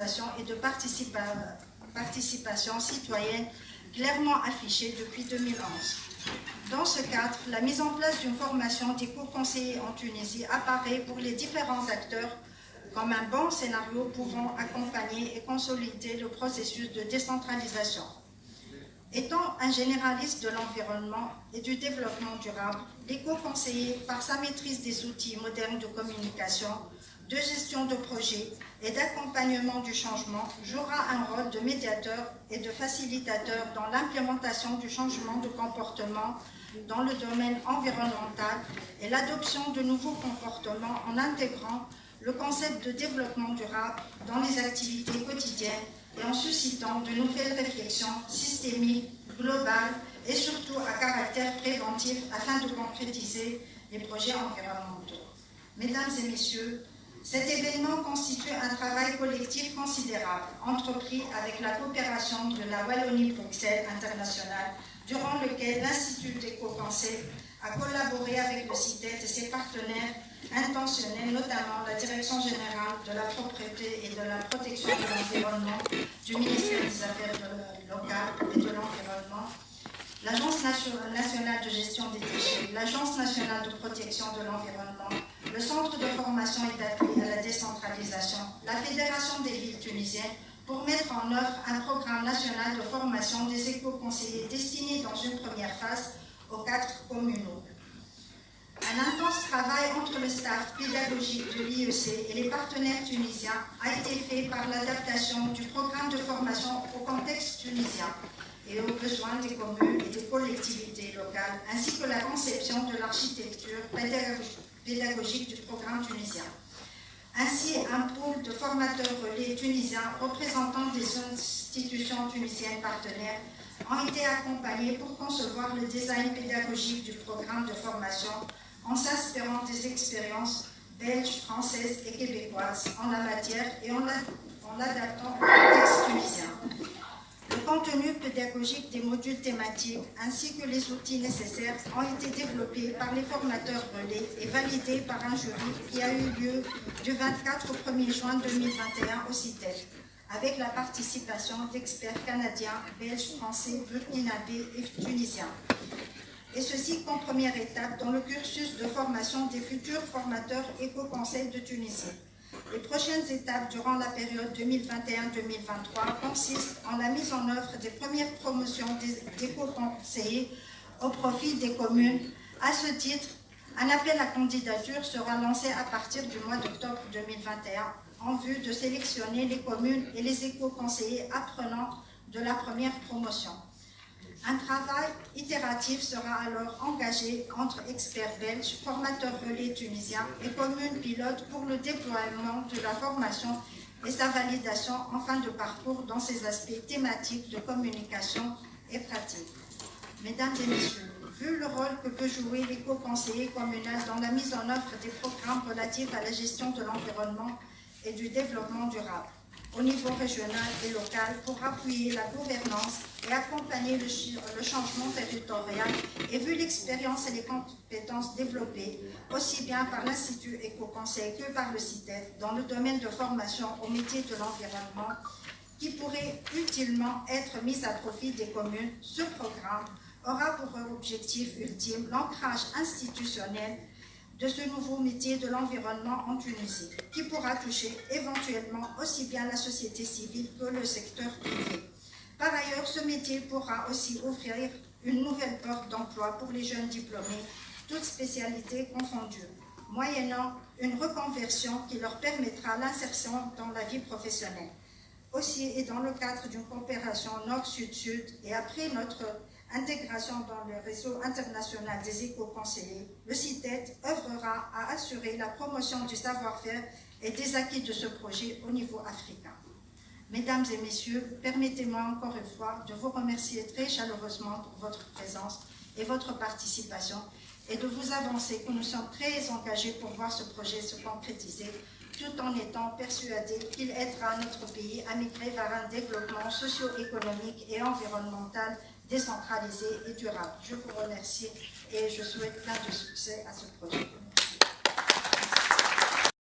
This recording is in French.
et de participation citoyenne clairement affichée depuis 2011. Dans ce cadre, la mise en place d'une formation d'éco-conseillers en Tunisie apparaît pour les différents acteurs comme un bon scénario pouvant accompagner et consolider le processus de décentralisation. Étant un généraliste de l'environnement et du développement durable, l'éco-conseiller, par sa maîtrise des outils modernes de communication, de gestion de projets et d'accompagnement du changement, jouera un rôle de médiateur et de facilitateur dans l'implémentation du changement de comportement dans le domaine environnemental et l'adoption de nouveaux comportements en intégrant le concept de développement durable dans les activités quotidiennes et en suscitant de nouvelles réflexions systémiques, globales et surtout à caractère préventif afin de concrétiser les projets environnementaux. Mesdames et messieurs, cet événement constitue un travail collectif considérable, entrepris avec la coopération de la Wallonie-Bruxelles internationale, durant lequel l'Institut d'éco-conseil a collaboré avec le CITED et ses partenaires intentionnels, notamment la Direction générale de la propriété et de la protection de l'environnement du ministère des Affaires locales et de l'environnement, l'Agence nationale de gestion des déchets, l'Agence nationale de protection de l'environnement, le Centre de formation et d'appui à la décentralisation, la Fédération des villes tunisiennes, pour mettre en œuvre un programme national de formation des éco-conseillers destiné dans une première phase aux 4 communaux. Un intense travail entre le staff pédagogique de l'IEC et les partenaires tunisiens a été fait par l'adaptation du programme de formation au contexte tunisien et aux besoins des communes et des collectivités locales, ainsi que la conception de l'architecture pédagogique du programme tunisien. Ainsi, un pôle de formateurs relais tunisiens représentant des institutions tunisiennes partenaires ont été accompagnés pour concevoir le design pédagogique du programme de formation en s'inspirant des expériences belges, françaises et québécoises en la matière et en l'adaptant au contexte tunisien. Le contenu pédagogique des modules thématiques ainsi que les outils nécessaires ont été développés par les formateurs relais et validés par un jury qui a eu lieu du 24 au 1er juin 2021 au CITED, avec la participation d'experts canadiens, belges, français, burkinabés et tunisiens. Et ceci comme première étape dans le cursus de formation des futurs formateurs éco-conseil de Tunisie. Les prochaines étapes durant la période 2021-2023 consistent en la mise en œuvre des premières promotions d'éco-conseillers au profit des communes. À ce titre, un appel à candidature sera lancé à partir du mois d'octobre 2021 en vue de sélectionner les communes et les éco-conseillers apprenants de la première promotion. Un travail itératif sera alors engagé entre experts belges, formateurs relais tunisiens et communes pilotes pour le déploiement de la formation et sa validation en fin de parcours dans ses aspects thématiques de communication et pratique. Mesdames et messieurs, vu le rôle que peut jouer l'éco-conseiller communal dans la mise en œuvre des programmes relatifs à la gestion de l'environnement et du développement durable, au niveau régional et local pour appuyer la gouvernance et accompagner le changement territorial et vu l'expérience et les compétences développées aussi bien par l'Institut Éco-Conseil que par le CITED dans le domaine de formation au métier de l'environnement qui pourrait utilement être mis à profit des communes, ce programme aura pour objectif ultime l'ancrage institutionnel de ce nouveau métier de l'environnement en Tunisie, qui pourra toucher éventuellement aussi bien la société civile que le secteur privé. Par ailleurs, ce métier pourra aussi ouvrir une nouvelle porte d'emploi pour les jeunes diplômés, toutes spécialités confondues, moyennant une reconversion qui leur permettra l'insertion dans la vie professionnelle. Aussi, et dans le cadre d'une coopération Nord-Sud-Sud et après notre intégration dans le réseau international des éco-conseillers, le CITED œuvrera à assurer la promotion du savoir-faire et des acquis de ce projet au niveau africain. Mesdames et messieurs, permettez-moi encore une fois de vous remercier très chaleureusement pour votre présence et votre participation et de vous avancer que nous sommes très engagés pour voir ce projet se concrétiser tout en étant persuadés qu'il aidera notre pays à migrer vers un développement socio-économique et environnemental décentralisé et durable. Je vous remercie et je souhaite plein de succès à ce projet.